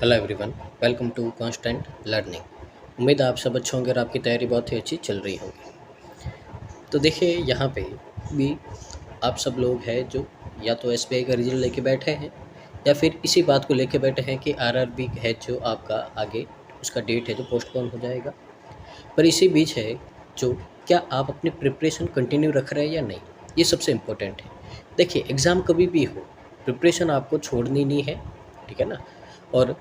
Hello everyone, welcome to constant learning. उम्मीद है आप सब अच्छे होंगे और आपकी तैयारी बहुत ही अच्छी चल रही होगी। तो देखिए यहाँ पे भी आप सब लोग हैं जो या तो एसबीआई का रिजल्ट लेके बैठे हैं या फिर इसी बात को लेके बैठे हैं कि आरआरबी है जो आपका आगे उसका डेट है जो पोस्टपोन हो जाएगा। पर इसी बीच है जो क्या आप अपनी प्रिपरेशन कंटिन्यू रख रहे हैं या नहीं, ये सबसे इम्पोर्टेंट है। देखिए एग्ज़ाम कभी भी हो, प्रिपरेशन आपको छोड़नी नहीं है, ठीक है ना। और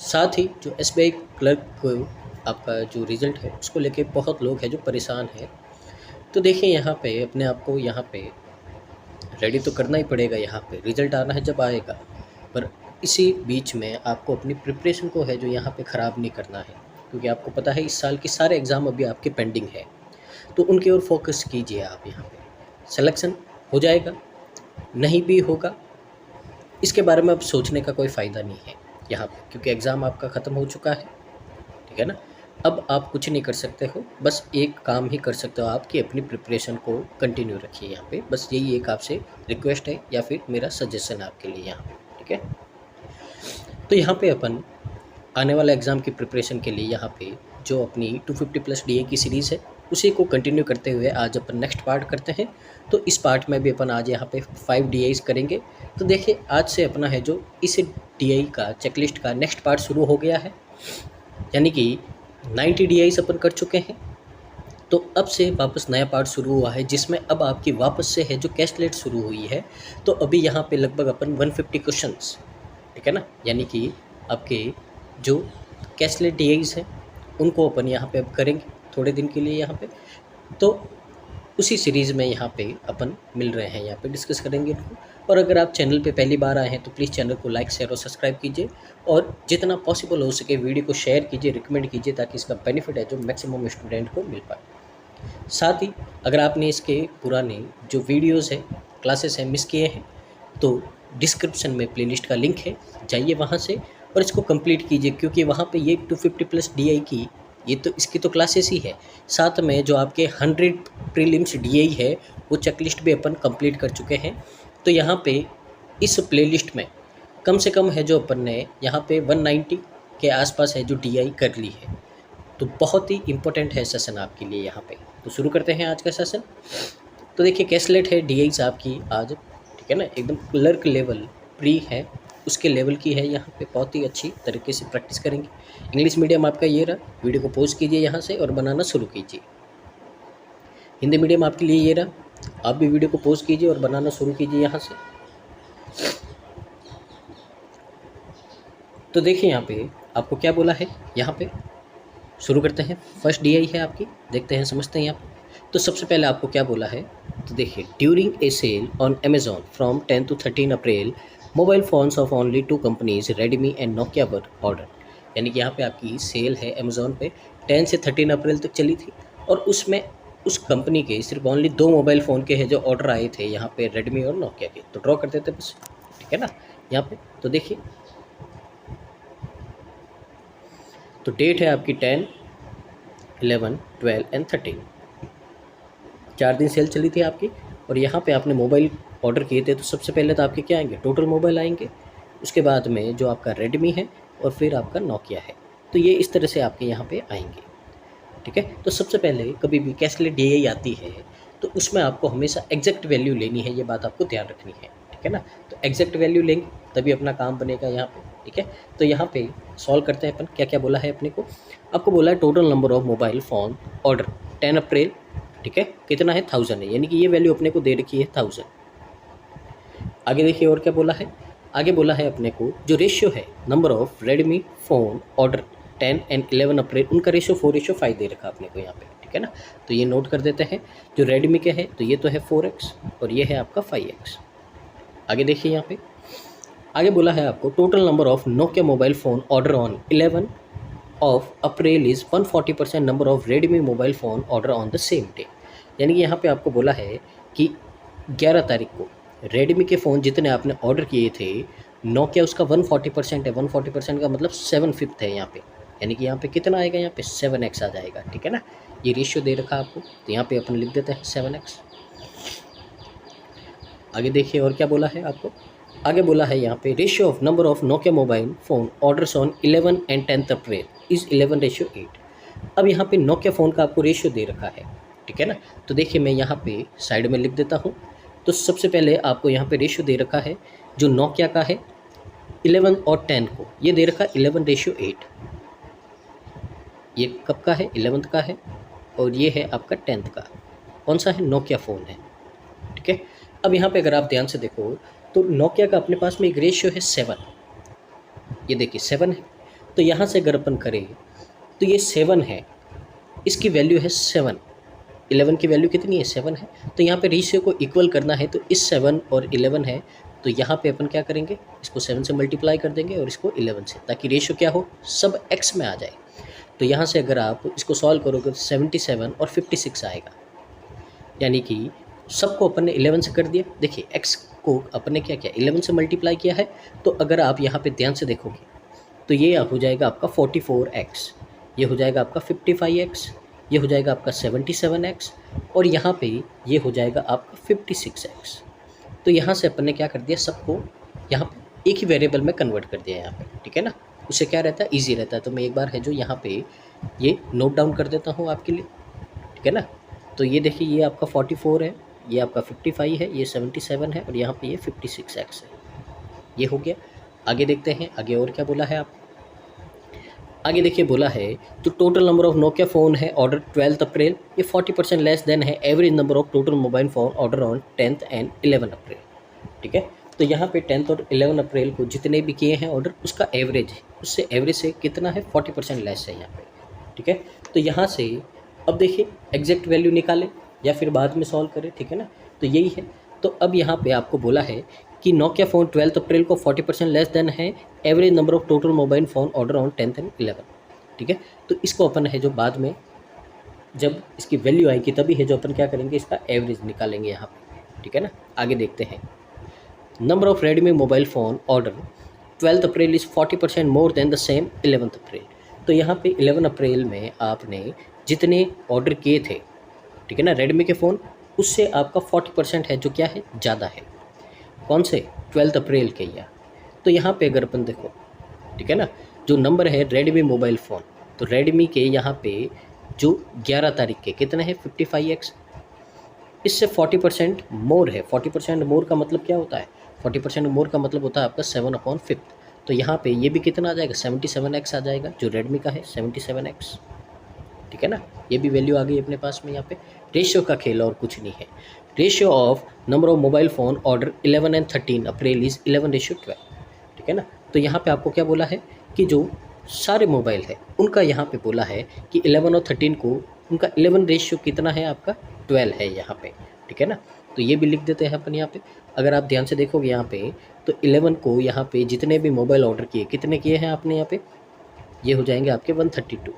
साथ ही जो एसबीआई क्लर्क को आपका जो रिज़ल्ट है उसको लेके बहुत लोग हैं जो परेशान हैं। तो देखिए यहाँ पे अपने आप को यहाँ पे रेडी तो करना ही पड़ेगा, यहाँ पे रिज़ल्ट आना है जब आएगा। पर इसी बीच में आपको अपनी प्रिपरेशन को है जो यहाँ पे ख़राब नहीं करना है, क्योंकि आपको पता है इस साल के सारे एग्ज़ाम अभी आपके पेंडिंग है। तो उनकी ओर फोकस कीजिए आप। यहाँ पे सिलेक्शन हो जाएगा, नहीं भी होगा, इसके बारे में अब सोचने का कोई फ़ायदा नहीं है यहाँ पे, क्योंकि एग्ज़ाम आपका ख़त्म हो चुका है, ठीक है ना। अब आप कुछ नहीं कर सकते हो, बस एक काम ही कर सकते हो आप कि अपनी प्रिपरेशन को कंटिन्यू रखिए यहाँ पे। बस यही एक आपसे रिक्वेस्ट है या फिर मेरा सजेशन है आपके लिए यहाँ पे, ठीक है। तो यहाँ पे अपन आने वाला एग्ज़ाम की प्रिपरेशन के लिए यहाँ पे जो अपनी 250 प्लस डीए की सीरीज़ है उसी को कंटिन्यू करते हुए आज अपन नेक्स्ट पार्ट करते हैं। तो इस पार्ट में भी अपन आज यहाँ पे 5 डीआईज करेंगे। तो देखिए आज से अपना है जो इस डीआई का चेकलिस्ट का नेक्स्ट पार्ट शुरू हो गया है, यानी कि 90 डीआईज अपन कर चुके हैं। तो अब से वापस नया पार्ट शुरू हुआ है जिसमें अब आपकी वापस से है जो कैस्टलेट शुरू हुई है। तो अभी यहाँ पे लगभग अपन 150 क्वेश्चंस, ठीक है ना, यानी कि आपके जो कैस्टलेट डीआईज हैं उनको अपन यहाँ पे अब करेंगे थोड़े दिन के लिए यहाँ पे। तो उसी सीरीज़ में यहाँ पे अपन मिल रहे हैं, यहाँ पे डिस्कस करेंगे इनको। और अगर आप चैनल पे पहली बार आए हैं तो प्लीज़ चैनल को लाइक शेयर और सब्सक्राइब कीजिए और जितना पॉसिबल हो सके वीडियो को शेयर कीजिए, रिकमेंड कीजिए, ताकि इसका बेनिफिट है जो मैक्सिमम स्टूडेंट को मिल पाए। साथ ही अगर आपने इसके पुराने जो वीडियोज़ हैं, क्लासेस हैं, मिस किए हैं तो डिस्क्रिप्शन में प्लेलिस्ट का लिंक है, जाइए वहाँ से और इसको कंप्लीट कीजिए, क्योंकि वहाँ पे ये 250 प्लस डीआई की ये तो इसकी तो क्लासेस ही है। साथ में जो आपके 100 प्रीलिम्स डीआई है वो चेकलिस्ट भी अपन कंप्लीट कर चुके हैं। तो यहाँ पे इस प्लेलिस्ट में कम से कम है जो अपन ने यहाँ पे 190 के आसपास है जो डीआई कर ली है। तो बहुत ही इम्पोर्टेंट है सेशन आपके लिए यहाँ पे। तो शुरू करते हैं आज का सेशन। तो देखिए कैस्टलेट है डीआईज आपकी आज, ठीक है ना, एकदम क्लर्क लेवल प्री है उसके लेवल की है। यहाँ पे बहुत ही अच्छी तरीके से प्रैक्टिस करेंगे। इंग्लिश मीडियम आपका ये रहा, वीडियो को पॉज कीजिए यहाँ से और बनाना शुरू कीजिए। हिंदी मीडियम आपके लिए ये रहा, आप भी वीडियो को पॉज कीजिए और बनाना शुरू कीजिए यहाँ से। तो देखिए यहाँ पे आपको क्या बोला है, यहाँ पे शुरू करते हैं। फर्स्ट डीआई है आपकी, देखते हैं समझते हैं यहाँ पे। तो सबसे पहले आपको क्या बोला है, तो देखिए during a sale on Amazon from 10 to 13 April mobile phones of only 2 companies Redmi and Nokia were order. यानी कि यहाँ पे आपकी सेल है अमेजॉन पे 10 से 13 अप्रैल तक चली थी और उसमें उस कंपनी के सिर्फ ओनली 2 मोबाइल फ़ोन के हैं जो ऑर्डर आए थे यहाँ पे, रेडमी और नोकिया के। तो ड्रॉ कर देते बस, ठीक है ना यहाँ पे। तो देखिए तो डेट है आपकी 10, 11, 12 एंड 13, 4 दिन सेल चली थी आपकी। और यहाँ पे आपने मोबाइल ऑर्डर किए थे तो सबसे पहले तो आपके क्या आएंगे, टोटल मोबाइल आएंगे, उसके बाद में जो आपका रेडमी है और फिर आपका नोकिया है। तो ये इस तरह से आपके यहाँ पे आएंगे, ठीक है। तो सबसे पहले कभी भी कैस्टलेट डीआई आती है तो उसमें आपको हमेशा एग्जैक्ट वैल्यू लेनी है, ये बात आपको ध्यान रखनी है, ठीक है ना। तो एग्जैक्ट वैल्यू लेंगे तभी अपना काम बनेगा यहाँ पे, ठीक है। तो यहाँ पे सॉल्व करते हैं अपन, क्या क्या बोला है अपने को। आपको बोला है total number of mobile phone order 10 अप्रैल, ठीक है, कितना है 1000 है, यानी कि ये वैल्यू अपने को दे रखी है 1000। आगे देखिए और क्या बोला है, आगे बोला है अपने को जो रेशियो है number of Redmi phone order 10 and 11 अप्रैल, उनका रेशियो 4:5 दे रखा अपने को यहाँ पे, ठीक है ना। तो ये नोट कर देते हैं। जो रेडमी के है तो ये तो है 4x और ये है आपका 5x। आगे देखिए यहाँ पे आगे बोला है आपको total number of Nokia mobile phone order on 11 of April is 140% number of Redmi mobile phone order on the same day. यानी कि यहाँ पे आपको बोला है कि 11 तारीख को रेडमी के फ़ोन जितने आपने ऑर्डर किए थे, नोकिया उसका 140% है। 140% का मतलब 7/5 है यहाँ पे, यानी कि यहाँ पे कितना आएगा, यहाँ पे 7x आ जाएगा, ठीक है ना। ये रेशियो दे रखा आपको, तो यहाँ पे अपन लिख देते हैं 7x। आगे देखिए और क्या बोला है आपको, आगे बोला है यहाँ पे ratio of number of Nokia mobile phone orders on 11 and 10 April is 11:8। अब यहाँ पे नोकिया फ़ोन का आपको रेशियो दे रखा है, ठीक है ना। तो देखिए मैं यहाँ पे साइड में लिख देता हूँ। तो सबसे पहले आपको यहाँ पे रेशियो दे रखा है जो नोकिया का है 11 और 10 को, ये दे रखा 11:8। ये कब का है? 11th का है और ये है आपका 10th का। कौन सा है? नोकिया फ़ोन है, ठीक है। अब यहाँ पे अगर आप ध्यान से देखो तो नोकिया का अपने पास में एक रेशियो है 7। ये देखिए 7 है। तो यहाँ से अगर अपन करें तो ये 7 है, इसकी वैल्यू है 7। 11 की वैल्यू कितनी है? 7 है। तो यहाँ पे रेशियो को इक्वल करना है तो इस 7 और 11 है तो यहाँ पे अपन क्या करेंगे, इसको 7 से मल्टीप्लाई कर देंगे और इसको 11 से, ताकि रेशियो क्या हो, सब x में आ जाए। तो यहाँ से अगर आप इसको सॉल्व करोगे तो 77 और 56 आएगा, यानी कि सबको अपन ने 11 से कर दिया। देखिए x को अपन ने क्या किया, 11 से मल्टीप्लाई किया है। तो अगर आप यहाँ पे ध्यान से देखोगे तो ये हो जाएगा आपका 44x, ये हो जाएगा आपका 55x, ये हो जाएगा आपका 77x और यहाँ पे ये हो जाएगा आपका 56x। तो यहाँ से अपन ने क्या कर दिया, सबको यहाँ पे एक ही वेरिएबल में कन्वर्ट कर दिया यहाँ पे, ठीक है ना। उससे क्या रहता है, ईजी रहता है। तो मैं एक बार है जो यहाँ पे ये नोट डाउन कर देता हूँ आपके लिए, ठीक है ना। तो ये देखिए ये आपका 44 है, ये आपका 55 है, ये 77 है और यहाँ पे ये 56x है। ये हो गया। आगे देखते हैं आगे और क्या बोला है आप। आगे देखिए बोला है तो total number of Nokia phone है ऑर्डर 12 अप्रैल, ये 40% लेस देन है average number of total mobile phone order on 10 and 11 अप्रैल, ठीक है। तो यहाँ पे 10 और 11 अप्रैल को जितने भी किए हैं ऑर्डर, उसका एवरेज है, उससे एवरेज से कितना है, 40% लेस है यहाँ पे, ठीक है। तो यहाँ से अब देखिए एग्जैक्ट वैल्यू निकालें या फिर बाद में सॉल्व करें, ठीक है ना। तो यही है। तो अब यहाँ पे आपको बोला है कि नोकिया फ़ोन 12 अप्रैल को 40% लेस देन है average number of total mobile phone order on 10 and 11, ठीक है। तो इसको अपन है जो बाद में जब इसकी वैल्यू आएगी तभी है जो अपन क्या करेंगे, इसका एवरेज निकालेंगे यहाँ पे, ठीक है ना। आगे देखते हैं number of Redmi mobile phone order 12 April is 40% more than the same 11 April. तो यहाँ पे 11 अप्रैल में आपने जितने ऑर्डर किए थे, ठीक है ना, रेडमी के फ़ोन, उससे आपका 40% है जो क्या है, ज़्यादा है। कौन से? 12 अप्रैल के या। तो यहाँ पे अगर अपन देखो, ठीक है ना, जो नंबर है रेडमी मोबाइल फ़ोन, तो रेडमी के यहाँ पे जो 11 तारीख के कितने हैं, 55x, इससे 40% मोर है। 40% मोर का मतलब क्या होता है, 40% मोर का मतलब होता है आपका 7/5। तो यहाँ पे ये भी कितना आ जाएगा, 77x आ जाएगा, जो रेडमी का है 77x, ठीक है ना। ये भी वैल्यू आ गई अपने पास में। यहाँ पे रेशियो का खेल और कुछ नहीं है। Ratio of number of mobile phone order 11 and 13 April is 11:12, ठीक है ना। तो यहाँ पे आपको क्या बोला है कि जो सारे मोबाइल है उनका यहाँ पे बोला है कि 11 और 13 को उनका 11 रेशियो कितना है, आपका 12 है यहाँ पे, ठीक है ना। तो ये भी लिख देते हैं अपन यहाँ पे। अगर आप ध्यान से देखोगे यहाँ पे तो 11 को यहाँ पे जितने भी मोबाइल ऑर्डर किए, कितने किए हैं आपने यहाँ पे, ये हो जाएंगे आपके 132।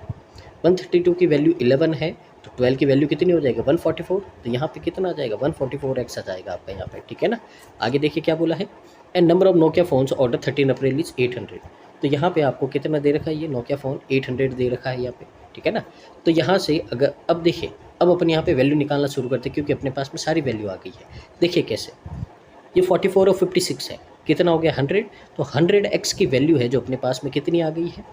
132 की वैल्यू 11 है तो 12 की वैल्यू कितनी हो जाएगी, 144। तो यहाँ पे कितना आ जाएगा, 144x आ जाएगा आपका यहाँ पे, ठीक है ना। आगे देखिए क्या बोला है, and number of Nokia phones order 13 April is 800। तो यहाँ पे आपको कितना दे रखा है, ये नोकिया फ़ोन 800 दे रखा है यहाँ पे, ठीक है ना। तो यहाँ से अगर अब देखिए अब अपन यहाँ पे वैल्यू निकालना शुरू करते हैं क्योंकि अपने पास में सारी वैल्यू आ गई है। देखिए कैसे, ये 44 और 56 है, कितना हो गया 100। तो 100x की वैल्यू है जो अपने पास में कितनी आ गई है,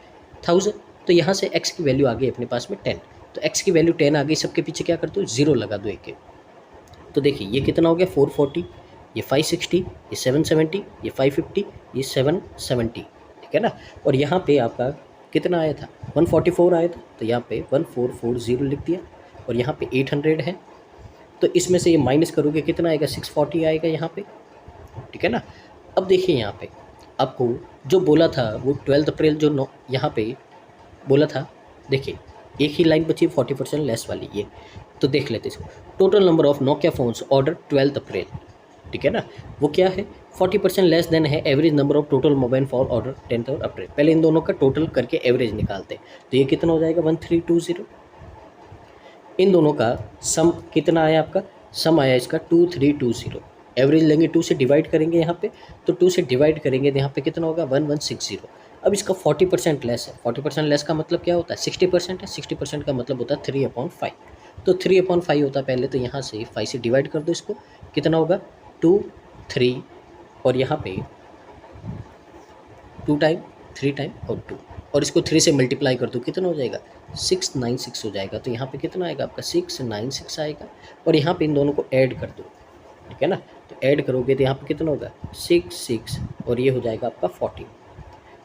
1000। तो यहाँ से x की वैल्यू आ गई अपने पास में 10। तो x की वैल्यू 10 आ गई, सबके पीछे क्या कर दो, 0 लगा दो एक के। तो देखिए ये कितना हो गया, 440, ये 560, ये 770, ये 550, ये 770, ठीक है ना। और यहाँ पे आपका कितना आया था, 144 आया था, तो यहाँ पे 1440 लिख दिया। और यहाँ पे 800 है, तो इसमें से ये माइनस करोगे कितना आएगा, 640 आएगा यहाँ पे, ठीक है ना। अब देखिए यहाँ पे आपको जो बोला था वो 12 अप्रैल जो यहाँ पे बोला था, देखिए एक ही लाइन बची 40% लेस वाली, ये तो देख लेते इसको। Total number of Nokia phones order 12 अप्रैल, ठीक है ना, वो क्या है, 40% लेस देन है average number of total mobile phone order 10 अप्रैल। पहले इन दोनों का टोटल करके एवरेज निकालते हैं, तो ये कितना हो जाएगा, 1320। इन दोनों का सम कितना आया आपका, सम आया इसका 2320। एवरेज लेंगे 2 से डिवाइड करेंगे यहाँ पे, तो 2 से डिवाइड करेंगे तो यहाँ पे कितना होगा, 1160। अब इसका 40% लेस है। 40% लेस का मतलब क्या होता है, 60% है। 60% का मतलब होता है 3/5। तो 3/5 होता है पहले, तो यहाँ से 5 से डिवाइड कर दो इसको, कितना होगा 2 3, और यहाँ पे 2 टाइम, 3 टाइम और 2, और इसको 3 से मल्टीप्लाई कर दो, कितना हो जाएगा 696 हो जाएगा। तो यहाँ पे कितना आएगा आपका 696 आएगा, और यहाँ पे इन दोनों को ऐड कर दो, ठीक है ना। तो ऐड करोगे तो यहाँ पे कितना होगा 6 और ये हो जाएगा आपका 14।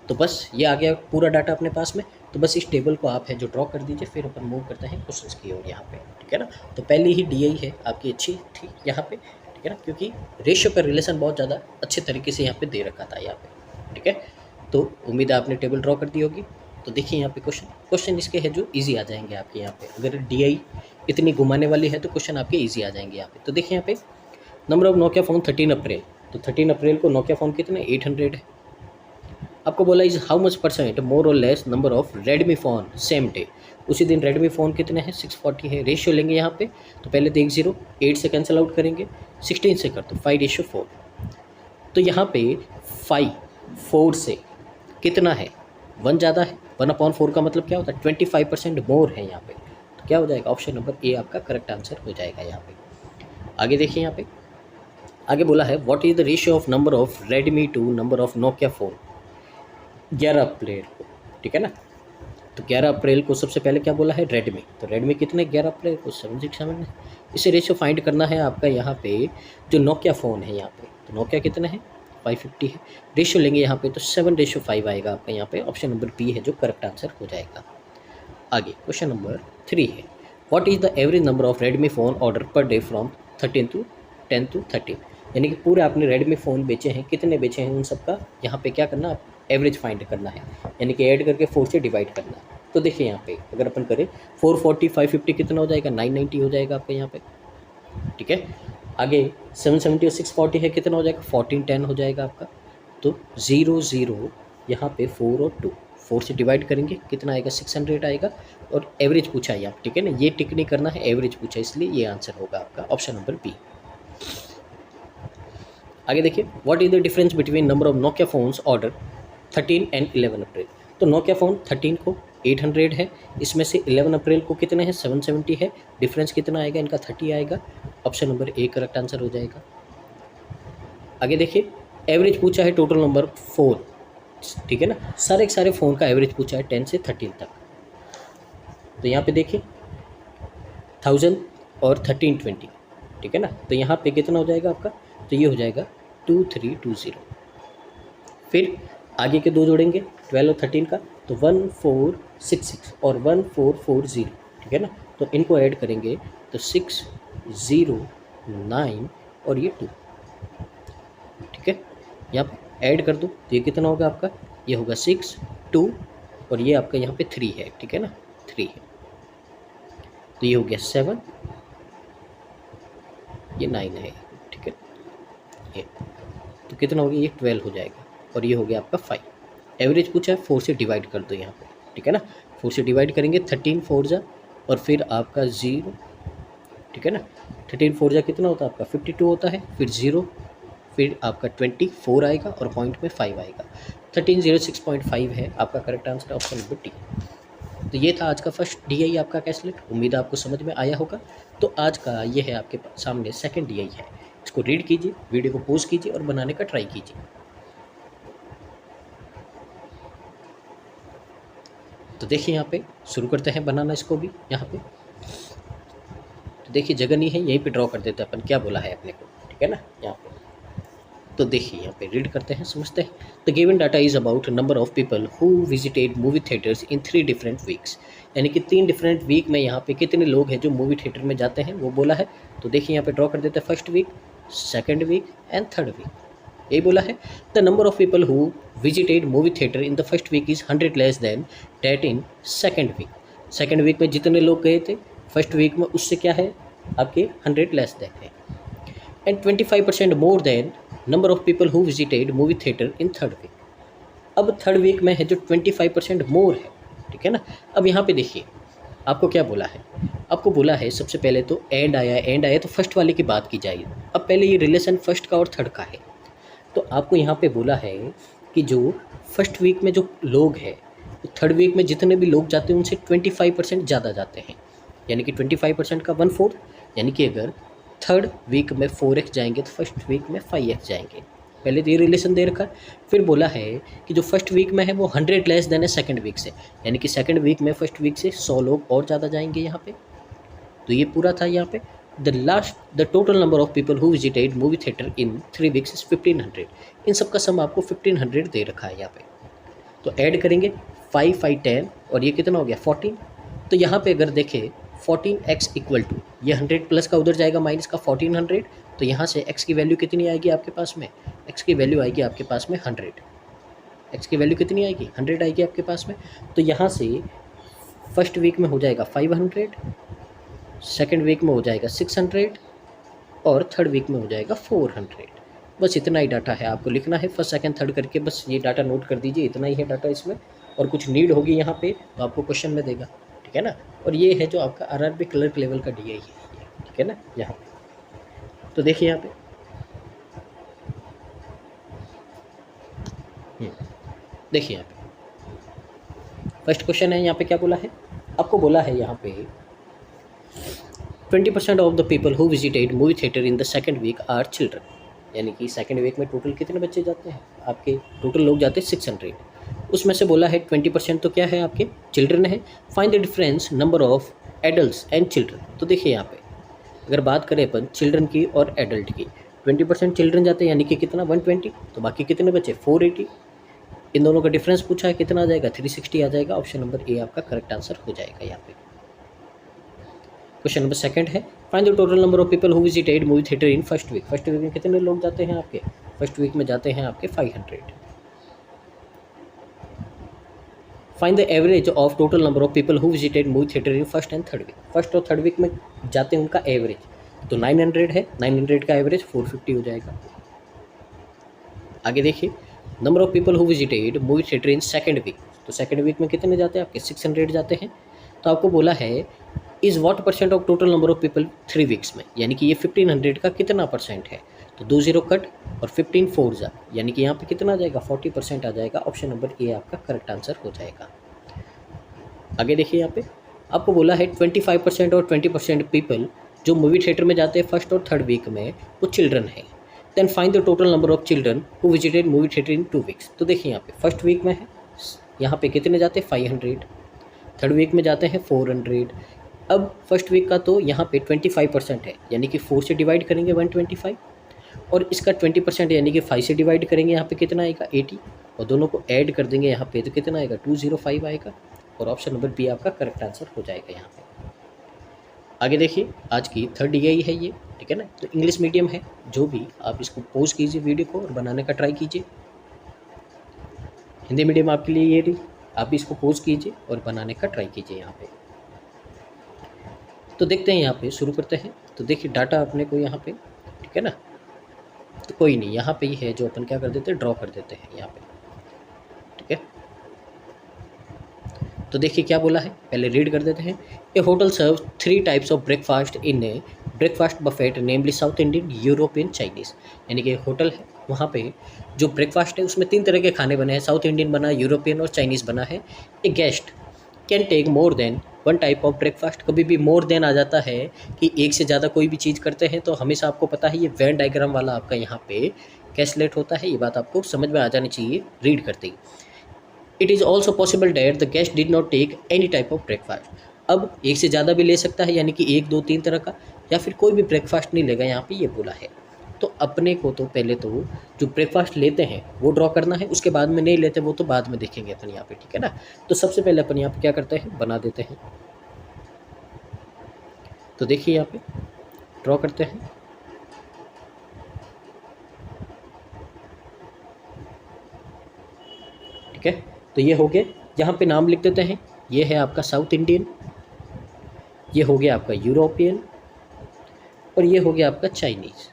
तो बस ये आ गया पूरा डाटा अपने पास में। तो बस इस टेबल को आप है जो ड्रॉ कर दीजिए, फिर अपन मूव करते हैं क्वेश्चंस की ओर यहाँ पे, ठीक है ना। तो पहले ही DI है आपकी अच्छी थी यहाँ पे, ठीक है ना, क्योंकि रेशियो का रिलेशन बहुत ज़्यादा अच्छे तरीके से यहाँ पे दे रखा था यहाँ पे, ठीक है। तो उम्मीद है आपने टेबल ड्रॉ कर दी होगी। तो देखिए यहाँ पे क्वेश्चन इसके है जो ईजी आ जाएंगे आपके यहाँ पे। अगर DI इतनी घुमाने वाली है तो क्वेश्चन आपके ईजी आ जाएंगे यहाँ पे। तो देखिए यहाँ पे नंबर ऑफ नोकिया फ़ोन 13 अप्रैल, तो 13 अप्रैल को नोकिया फ़ोन कितने 800 है। आपको बोला इज हाउ मच % मोर और less number of Redmi phone same day, उसी दिन रेडमी फ़ोन कितने हैं 640 है। रेशियो लेंगे यहाँ पे, तो पहले तो 0 8 से कैंसिल आउट करेंगे, 16 से कर दो 5:4। तो यहाँ पे 5 4 से कितना है 1 ज़्यादा है, 1/4 का मतलब क्या होता है 25% मोर है यहाँ पे। तो क्या हो जाएगा ऑप्शन नंबर ए आपका करेक्ट आंसर हो जाएगा यहाँ पे। आगे देखिए यहाँ पे आगे बोला है what is the ratio of number of Redmi to number of Nokia phone 11 April को, ठीक है ना। तो 11 अप्रैल को सबसे पहले क्या बोला है रेडमी, तो रेडमी कितने 11 अप्रैल को 767 है। इसे रेशियो फाइंड करना है आपका यहाँ पे जो नोकिया फ़ोन है यहाँ पे, तो नोकिया कितने हैं 550 है। रेशियो लेंगे यहाँ पे तो 7:5 आएगा आपका यहाँ पे। ऑप्शन नंबर बी है जो करेक्ट आंसर हो जाएगा। आगे क्वेश्चन नंबर 3 है what is the average number of Redmi phone order per day from 13 to 10 to 13, यानी कि पूरे आपने रेडमी फ़ोन बेचे हैं, कितने बेचे हैं उन सब का यहाँ पे क्या करना आप एवरेज फाइंड करना है, यानी कि ऐड करके 4 से डिवाइड करना है। तो देखिए यहाँ पे अगर अपन करें 440 550 कितना हो जाएगा 990 हो जाएगा आपका यहाँ पे, ठीक है। आगे 770 और 640 है, कितना हो जाएगा 1410 हो जाएगा आपका। तो 0 0 यहाँ पे 4 और 2 4 से डिवाइड करेंगे कितना आएगा 600 आएगा, और एवरेज पूछा है आप, ठीक है ना, ये टिक नहीं करना है, एवरेज पूछा, इसलिए ये आंसर होगा आपका ऑप्शन नंबर बी। आगे देखिए what is the difference between number of Nokia phones order 13 and 11 April. तो नोकिया फ़ोन 13 को 800 है, इसमें से 11 अप्रैल को कितने हैं 770 है। डिफरेंस कितना आएगा इनका 30 आएगा। Option number A correct answer हो जाएगा। आगे देखिए एवरेज पूछा है टोटल नंबर 4, ठीक है ना, सारे फ़ोन का एवरेज पूछा है 10 से 13 तक। तो यहाँ पे देखिए 1000 और 1320, ठीक है ना। तो यहाँ पे कितना हो जाएगा आपका, तो ये हो जाएगा 2320। फिर आगे के दो जोड़ेंगे 12 और 13 का, तो 1466 और 1440, ठीक है ना। तो इनको ऐड करेंगे तो 609 और ये 2, ठीक है। यहाँ पे ऐड कर दो तो ये कितना होगा आपका, ये होगा 6 2 और ये आपका यहाँ पे 3 है, ठीक है ना, 3 है। तो ये हो गया 7, ये 9 है, ठीक है। ये तो कितना हो गया, ये 12 हो जाएगा, और ये हो गया आपका 5। एवरेज पूछा है 4 से डिवाइड कर दो यहाँ पे, ठीक है ना। 4 से डिवाइड करेंगे 13 4 जा और फिर आपका 0, ठीक है ना। 13 4 जा कितना होता है आपका 52 होता है, फिर 0, फिर आपका 24 आएगा और पॉइंट में 5 आएगा। 1306.5 है आपका correct answer, option number D. तो ये था आज का फर्स्ट DI आपका कैसलेट। उम्मीद है आपको समझ में आया होगा। तो आज का ये है आपके सामने सेकंड DI है, इसको रीड कीजिए, वीडियो को पॉज कीजिए और बनाने का ट्राई कीजिए। तो देखिए यहाँ पे शुरू करते हैं बनाना इसको भी। यहाँ पे तो देखिए जगह नहीं है, यहीं पे ड्रॉ कर देते हैं अपन, क्या बोला है अपने को, ठीक है ना। यहाँ पे तो देखिए यहाँ पे रीड करते हैं, समझते हैं। The given data is about number of people who visited movie theatres in 3 different weeks, यानी कि 3 डिफरेंट वीक में यहाँ पे कितने लोग हैं जो मूवी थिएटर में जाते हैं वो बोला है। तो देखिए यहाँ पे ड्रॉ कर देते हैं first week, second week and third week, यही बोला है। The number of people who visited movie theatre in the first week is 100 less than that in second week. Second week में जितने लोग गए थे फर्स्ट वीक में उससे क्या है आपके 100 लेस दैन है। And 25% more than number of people who visited movie theatre in third week. अब थर्ड वीक में है जो 25% मोर है, ठीक है ना। अब यहाँ पे देखिए आपको क्या बोला है, आपको बोला है सबसे पहले तो एंड आया तो फर्स्ट वाले की बात की जाएगी। अब पहले ये रिलेशन फर्स्ट का और थर्ड का है, तो आपको यहाँ पे बोला है कि जो फर्स्ट वीक में जो लोग हैं थर्ड वीक में जितने भी लोग जाते हैं उनसे 25% ज़्यादा जाते हैं, यानी कि 25% का 1/4, यानी कि अगर थर्ड वीक में 4x जाएंगे तो फर्स्ट वीक में 5x जाएंगे। पहले तो ये रिलेशन दे रखा है, फिर बोला है कि जो फर्स्ट वीक में है वो 100 लेस देन है सेकंड वीक से, यानी कि सेकंड वीक में फर्स्ट वीक से 100 लोग और ज़्यादा जाएंगे यहाँ पे। तो ये पूरा था यहाँ पे। The total number of people who visited movie theatre in 3 weeks is 1500। इन सब का सम आपको 1500 दे रखा है यहाँ पे। तो ऐड करेंगे 5 5 10 और ये कितना हो गया 14। तो यहाँ पे अगर देखें 14x इक्वल टू ये 100 प्लस का उधर जाएगा माइनस का 1400, तो यहाँ से x की वैल्यू कितनी आएगी आपके पास में, x की वैल्यू आएगी आपके पास में 100। x की वैल्यू कितनी आएगी 100 आएगी आपके पास में। तो यहाँ से फर्स्ट वीक में हो जाएगा 500, सेकेंड वीक में हो जाएगा 600 और थर्ड वीक में हो जाएगा 400। बस इतना ही डाटा है, आपको लिखना है फर्स्ट सेकंड थर्ड करके, बस ये डाटा नोट कर दीजिए, इतना ही है डाटा इसमें। और कुछ नीड होगी यहाँ पे तो आपको क्वेश्चन में देगा, ठीक है ना। और ये है जो आपका आरआरबी क्लर्क लेवल का डीआई है, ठीक है ना। यहाँ पे तो देखिए यहाँ पे देखिए यहाँ पे फर्स्ट क्वेश्चन है, यहाँ पे क्या बोला है आपको, बोला है यहाँ पे 20% of the people who visited movie theatre in the second week are children, यानी कि सेकंड वीक में टोटल कितने बच्चे जाते हैं आपके, टोटल लोग जाते हैं 600। उसमें से बोला है 20% तो क्या है आपके चिल्ड्रन है। Find the difference number of adults and children. तो देखिए यहाँ पे अगर बात करें अपन चिल्ड्रन की और एडल्ट की, 20% चिल्ड्रन जाते हैं यानी कि कितना 120, तो बाकी कितने बचे 480। इन दोनों का डिफरेंस पूछा है, कितना आ जाएगा 360 आ जाएगा। ऑप्शन नंबर ए आपका करेक्ट आंसर हो जाएगा यहाँ पे। क्वेश्चन नंबर सेकंड है, find the total number of people who visited movie theatre in first week. First week में कितने लोग जाते हैं आपके, फर्स्ट वीक में जाते हैं आपके 500। Find the average of total number of people who visited movie theatre in first and third week. First और थर्ड वीक में जाते हैं उनका एवरेज, तो 900 है, 900 का एवरेज 450 हो जाएगा। आगे देखिए number of people who visited movie theatre in second week. तो सेकंड वीक में कितने जाते हैं आपके 600 जाते हैं। तो आपको बोला है is what percent of total number of people 3 weeks में, यानी कि ये 1500 का कितना परसेंट है। तो 2 0 कट और 15 4 जा, यानी कि यहाँ पे कितना आ जाएगा 40% आ जाएगा। ऑप्शन नंबर ए आपका करेक्ट आंसर हो जाएगा। आगे देखिए यहाँ पे आपको बोला है 25% और 20% पीपल जो मूवी थिएटर में जाते हैं फर्स्ट और थर्ड वीक में वो चिल्ड्रन है। Then find the total number of children who visited movie theatre in 2 weeks. तो देखिए यहाँ पे फर्स्ट वीक में है, यहाँ पे कितने जाते हैं 500, थर्ड वीक में जाते हैं 400। अब फर्स्ट वीक का तो यहाँ पे 25% है, यानी कि 4 से डिवाइड करेंगे 125, और इसका 20% यानी कि 5 से डिवाइड करेंगे, यहाँ पे कितना आएगा 80, और दोनों को ऐड कर देंगे यहाँ पे तो कितना आएगा 205 आएगा। और ऑप्शन नंबर बी आपका करेक्ट आंसर हो जाएगा यहाँ पे। आगे देखिए आज की थर्ड डीआई है ये, ठीक है ना। तो इंग्लिश मीडियम है, जो भी आप इसको पॉज कीजिए वीडियो को और बनाने का ट्राई कीजिए। हिंदी मीडियम आपके लिए ये रही, आप भी इसको पॉज कीजिए और बनाने का ट्राई कीजिए यहाँ पे। तो देखते हैं यहाँ पे, शुरू करते हैं। तो देखिए डाटा अपने को यहाँ पे, ठीक है ना। तो कोई नहीं, यहाँ पे ही है जो अपन क्या कर देते हैं ड्रॉ कर देते हैं यहाँ पे, ठीक है। तो देखिए क्या बोला है, पहले रीड कर देते हैं। A hotel serve 3 types of breakfast in a breakfast buffet namely South Indian, European, Chinese. यानी कि होटल है, वहाँ पे जो ब्रेकफास्ट है उसमें 3 तरह के खाने बने हैं, साउथ इंडियन बना, यूरोपियन और चाइनीज़ बना है। A guest can take more than 1 type of breakfast. कभी भी मोर देन आ जाता है कि एक से ज़्यादा कोई भी चीज़ करते हैं तो हमेशा आपको पता है ये वेन डायग्राम वाला आपका यहाँ पे कैसलेट होता है। ये बात आपको समझ में आ जानी चाहिए रीड करते ही। It is also possible that the guest did not take any type of breakfast. अब एक से ज़्यादा भी ले सकता है, यानी कि 1 2 3 तरह का, या फिर कोई भी ब्रेकफास्ट नहीं लेगा, यहाँ पे ये बोला है। तो अपने को तो पहले तो जो ब्रेकफास्ट लेते हैं वो ड्रॉ करना है, उसके बाद में नहीं लेते वो तो बाद में देखेंगे अपन यहाँ पे, ठीक है ना। तो सबसे पहले अपन यहाँ पे क्या करते हैं, बना देते हैं। तो देखिए यहाँ पे ड्रॉ करते हैं। ठीक है, तो ये हो गया, यहाँ पे नाम लिख देते हैं। ये है आपका साउथ इंडियन, ये हो गया आपका यूरोपियन, और ये हो गया आपका चाइनीज़।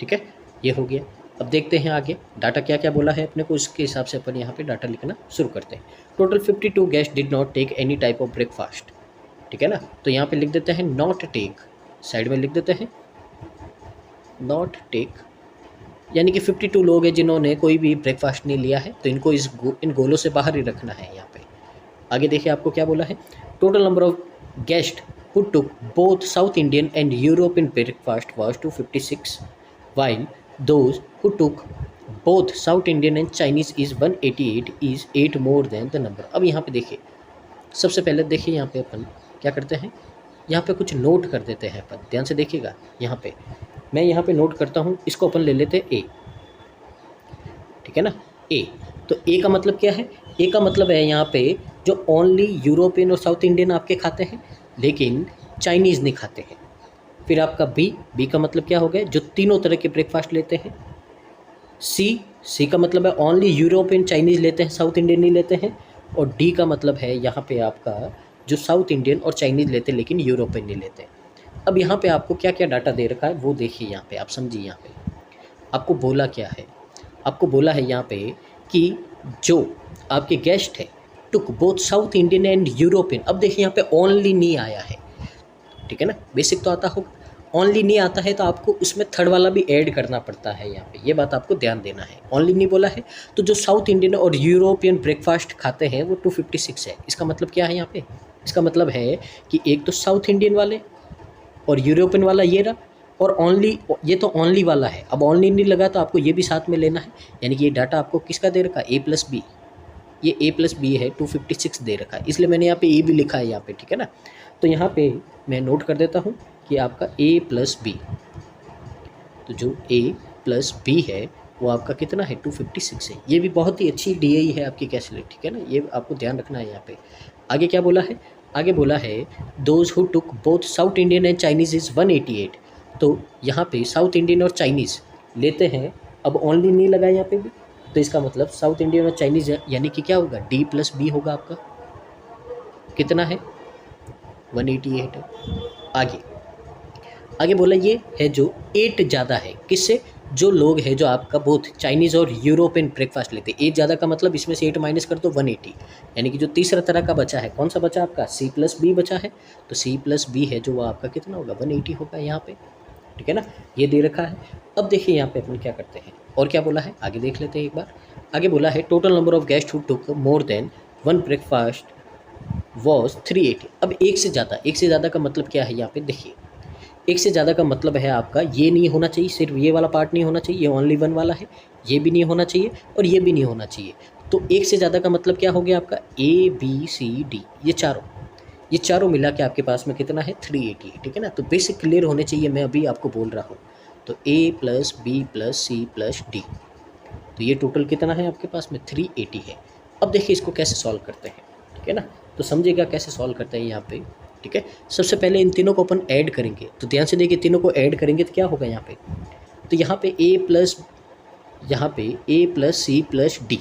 ठीक है, ये हो गया। अब देखते हैं आगे डाटा क्या क्या बोला है अपने को, उसके हिसाब से अपन यहाँ पे डाटा लिखना शुरू करते हैं। Total 52 guest did not take any type of breakfast, ठीक है ना। तो यहाँ पे लिख देते हैं नॉट टेक, साइड में लिख देते हैं नॉट टेक, यानी कि 52 लोग हैं जिन्होंने कोई भी ब्रेकफास्ट नहीं लिया है, तो इनको इन गोलों से बाहर ही रखना है यहाँ पे। आगे देखिए आपको क्या बोला है, total number of guest who took both South Indian and European breakfast was 256 while those who took both South Indian and Chinese is 188 is 8 more than the number. अब यहाँ पे देखिए, सबसे पहले देखिए यहाँ पे अपन क्या करते हैं, यहाँ पे कुछ नोट कर देते हैं अपन। ध्यान से देखिएगा, यहाँ पे मैं यहाँ पे नोट करता हूँ, इसको अपन ले लेते हैं ए, ठीक है ना, ए। तो ए का मतलब क्या है, ए का मतलब है यहाँ पे जो ओनली यूरोपियन और साउथ इंडियन आपके खाते हैं लेकिन चाइनीज़ नहीं खाते हैं। फिर आपका बी, बी का मतलब क्या हो गया, जो तीनों तरह के ब्रेकफास्ट लेते हैं। सी, सी का मतलब है ओनली यूरोपियन चाइनीज़ लेते हैं, साउथ इंडियन नहीं लेते हैं। और डी का मतलब है यहाँ पे आपका जो साउथ इंडियन और चाइनीज़ लेते हैं लेकिन यूरोपियन नहीं लेते। अब यहाँ पे आपको क्या क्या डाटा दे रखा है वो देखिए, यहाँ पे आप समझिए। यहाँ पे आपको बोला क्या है, आपको बोला है यहाँ पे कि जो आपके गेस्ट है took both South Indian and European. अब देखिए यहाँ पे ओनली नहीं आया है, ठीक है ना, बेसिक तो आता होगा। ओनली नहीं आता है तो आपको उसमें थर्ड वाला भी ऐड करना पड़ता है, यहाँ पे ये बात आपको ध्यान देना है। ओनली नहीं बोला है तो जो साउथ इंडियन और यूरोपियन ब्रेकफास्ट खाते हैं वो 256 है। इसका मतलब क्या है यहाँ पे, इसका मतलब है कि एक तो साउथ इंडियन वाले और यूरोपियन वाला ये रहा, और ओनली, ये तो ओनली वाला है। अब ओनली नहीं लगा तो आपको ये भी साथ में लेना है, यानी कि ये डाटा आपको किसका दे रखा है, ए प्लस बी। ये ए प्लस बी है, 256 दे रखा है, इसलिए मैंने यहाँ पे ए भी लिखा है यहाँ पे, ठीक है ना। तो यहाँ पे मैं नोट कर देता हूँ कि आपका ए प्लस बी, तो जो ए प्लस बी है वो आपका कितना है, 256 है। ये भी बहुत ही अच्छी डी है आपकी कैलकुलेट, ठीक है ना, ये आपको ध्यान रखना है यहाँ पे। आगे क्या बोला है, आगे बोला है those who took both South Indian and Chinese is 188। तो यहाँ पे साउथ इंडियन और चाइनीज़ लेते हैं, अब ओनली नहीं लगा यहाँ पे भी, तो इसका मतलब साउथ इंडियन और चाइनीज़ यानी कि क्या होगा, डी प्लस बी होगा आपका, कितना है 188 है। आगे आगे बोला ये है जो 8 ज़्यादा है, किससे, जो लोग हैं जो आपका बोथ चाइनीज़ और यूरोपियन ब्रेकफास्ट लेते हैं। 8 ज़्यादा का मतलब इसमें से 8 माइनस कर दो 180, यानी कि जो तीसरा तरह का बचा है, कौन सा बचा आपका, सी प्लस बी बचा है। तो सी प्लस बी है जो वो आपका कितना होगा, 180 होगा यहाँ पे, ठीक है ना, ये दे रखा है। अब देखिए यहाँ पे अपन क्या करते हैं और क्या बोला है, आगे देख लेते हैं एक बार। आगे बोला है total number of guest who took more than 1 breakfast was 380। अब एक से ज़्यादा, एक से ज़्यादा का मतलब क्या है यहाँ पे देखिए, एक से ज़्यादा का मतलब है आपका ये नहीं होना चाहिए, सिर्फ ये वाला पार्ट नहीं होना चाहिए, ये ओनली वन वाला है, ये भी नहीं होना चाहिए और ये भी नहीं होना चाहिए। तो एक से ज़्यादा का मतलब क्या हो गया आपका, ए बी सी डी, ये चारों मिला के आपके पास में कितना है, 380, ठीक है ना। तो बेसिक क्लियर होने चाहिए, मैं अभी आपको बोल रहा हूँ। तो A plus B plus C plus D, तो ये टोटल कितना है आपके पास में, 380 है। अब देखिए इसको कैसे सॉल्व करते हैं, ठीक है ना, तो समझिएगा कैसे सॉल्व करते हैं यहाँ पे, ठीक है। सबसे पहले इन तीनों को अपन ऐड करेंगे, तो ध्यान से देखिए, तीनों को ऐड करेंगे तो क्या होगा यहाँ पे, तो यहाँ पे ए प्लस, यहाँ पे ए प्लस सी प्लस डी,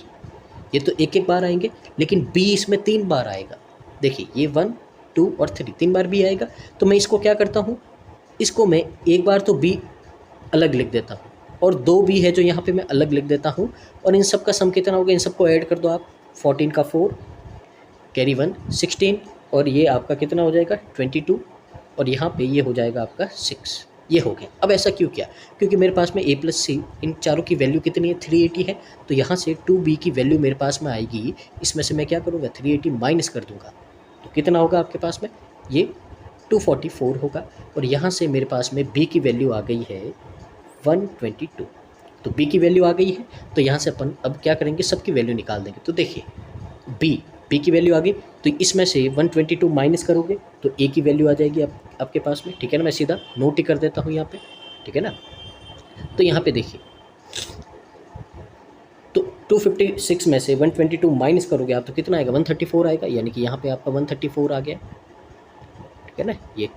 ये तो एक एक बार आएंगे, लेकिन बी इसमें 3 बार आएगा। देखिए ये 1 2 और 3 3 बार भी आएगा। तो मैं इसको क्या करता हूँ, इसको मैं एक बार तो बी अलग लिख देता हूँ और 2 बी है जो यहाँ पे मैं अलग लिख देता हूँ, और इन सब का सम कितना होगा, इन सबको ऐड कर दो आप, 14 का 4 कैरी 1 16, और ये आपका कितना हो जाएगा 22, और यहाँ पे ये हो जाएगा आपका 6, ये हो गया। अब ऐसा क्यों किया, क्योंकि मेरे पास में ए प्लस सी, इन चारों की वैल्यू कितनी है, 380 है, तो यहाँ से 2b की वैल्यू मेरे पास में आएगी, इसमें से मैं क्या करूँगा, 380 माइनस कर दूँगा, तो कितना होगा आपके पास में, ये 244 होगा, और यहाँ से मेरे पास में b की वैल्यू आ गई है 122, तो b की वैल्यू आ गई है, तो यहाँ से अपन अब क्या करेंगे, सबकी वैल्यू निकाल देंगे। तो देखिए b की वैल्यू आ गई, तो इसमें से 122 माइनस करोगे तो a की वैल्यू आ जाएगी आपके पास में, ठीक है ना। मैं सीधा नोट ही कर देता हूँ यहाँ पे, ठीक है ना। तो यहाँ पे देखिए, तो 256 में से 122 माइनस करोगे आप तो कितना आएगा, 134 आएगा, यानी कि यहाँ पे आपका 134 आ गया, ठीक है ना। ये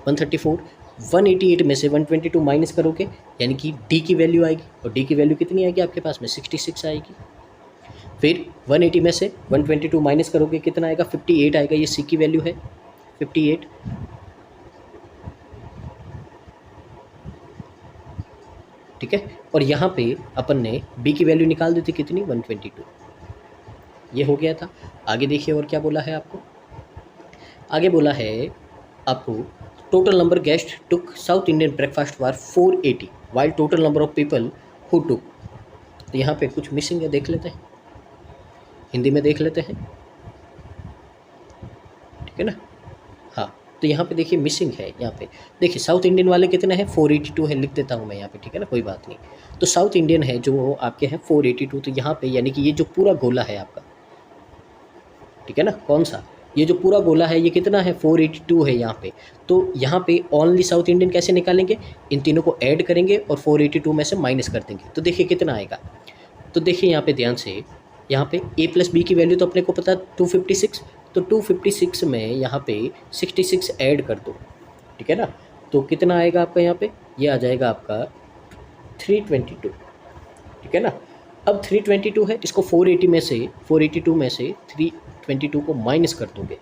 134, 188 में से 122 माइनस करोगे यानी कि डी की वैल्यू आएगी, और डी की वैल्यू कितनी आएगी आपके पास में, 66 आएगी। फिर 180 में से 122 माइनस करोगे कितना आएगा, 58 आएगा, ये सी की वैल्यू है 58, ठीक है। और यहाँ पे अपन ने बी की वैल्यू निकाल दी थी कितनी, 122, ये हो गया था। आगे देखिए और क्या बोला है आपको, आगे बोला है आपको total number guest took south Indian breakfast war 480 while total number of people who took, तो यहाँ पे कुछ मिसिंग है, देख लेते हैं, हिंदी में देख लेते हैं, ठीक है ना। हाँ, तो यहाँ पे देखिए मिसिंग है। यहाँ पे देखिए साउथ इंडियन वाले कितने हैं, 482 है, लिख देता हूँ मैं यहाँ पे, ठीक है ना, कोई बात नहीं। तो साउथ इंडियन है जो आपके हैं 482, तो यहाँ पे यानी कि ये जो पूरा गोला है आपका, ठीक है ना, कौन सा, ये जो पूरा गोला है ये कितना है, 482 है यहाँ पे। तो यहाँ पे ओनली साउथ इंडियन कैसे निकालेंगे, इन तीनों को ऐड करेंगे और 482 में से माइनस कर देंगे, तो देखिए कितना आएगा। तो देखिए यहाँ पे ध्यान से, यहाँ पे a प्लस बी की वैल्यू तो अपने को पता है 256, तो 256 में यहाँ पे 66 ऐड कर दो, ठीक है ना, तो कितना आएगा आपका, यहाँ पे ये आ जाएगा आपका 322, ठीक है ना। अब 322 है, इसको 482 में से 322 को माइनस कर दोगे,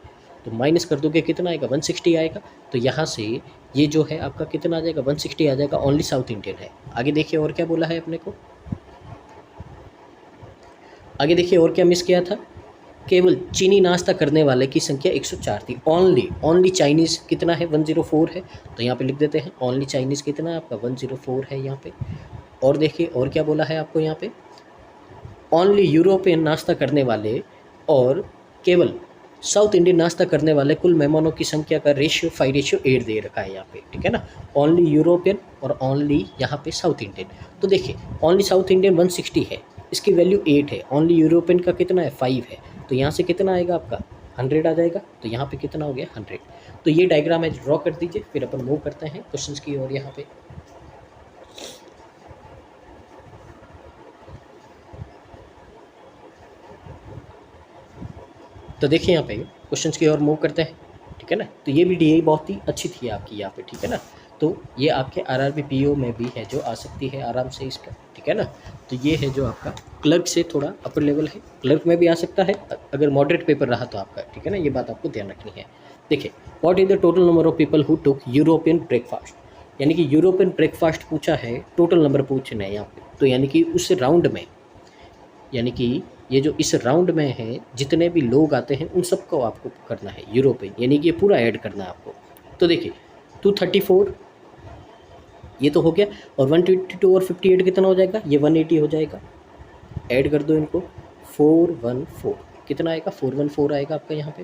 तो माइनस कर दोगे कितना आएगा, 160 आएगा। तो यहाँ से ये जो है आपका कितना आ जाएगा, 160 आ जाएगा, ओनली साउथ इंडियन है। आगे देखिए और क्या बोला है अपने को, आगे देखिए और क्या मिस किया था, केवल चीनी नाश्ता करने वाले की संख्या 104 थी। ओनली चाइनीज़ कितना है, 104 है, तो यहाँ पे लिख देते हैं ओनली चाइनीज़ कितना है आपका, 104 है यहाँ पे। और देखिए और क्या बोला है आपको यहाँ पे, ओनली यूरोपियन नाश्ता करने वाले और केवल साउथ इंडियन नाश्ता करने वाले कुल मेहमानों की संख्या का रेशियो 5:8 दे रखा है यहाँ पे, ठीक है ना। ओनली यूरोपियन और ओनली यहाँ पे साउथ इंडियन। तो देखिए ओनली साउथ इंडियन 160 है, इसकी वैल्यू 8 है, ओनली यूरोपियन का कितना है 5 है, तो यहाँ से कितना आएगा आपका 100 आ जाएगा। तो यहाँ पे कितना हो गया 100। तो ये डायग्राम है ड्रॉ कर दीजिए, फिर अपन मूव करते हैं क्वेश्चंस की ओर। यहाँ पे तो देखिए यहाँ पे क्वेश्चंस की ओर मूव करते हैं, ठीक है ना। तो ये भी डीआई बहुत ही अच्छी थी आपकी यहाँ पे, ठीक है ना। तो ये आपके आरआरबी पीओ में भी है जो आ सकती है आराम से इसका, ठीक है ना। तो ये है जो आपका क्लर्क से थोड़ा अपर लेवल है, क्लर्क में भी आ सकता है अगर मॉडरेट पेपर रहा तो आपका, ठीक है ना, ये बात आपको ध्यान रखनी है। देखिए what is the total number of people who took European breakfast, यानी कि यूरोपियन ब्रेकफास्ट पूछा है, टोटल नंबर पूछना है यहाँ पे। तो यानी कि उस राउंड में, यानी कि ये जो इस राउंड में है जितने भी लोग आते हैं उन सबको आपको करना है यूरोपियन, यानी कि ये पूरा ऐड करना है आपको। तो देखिए 234 ये तो हो गया, और 122 और 58 कितना हो जाएगा, ये 180 हो जाएगा। ऐड कर दो इनको, 414 कितना आएगा, 414 आएगा आपका यहाँ पे।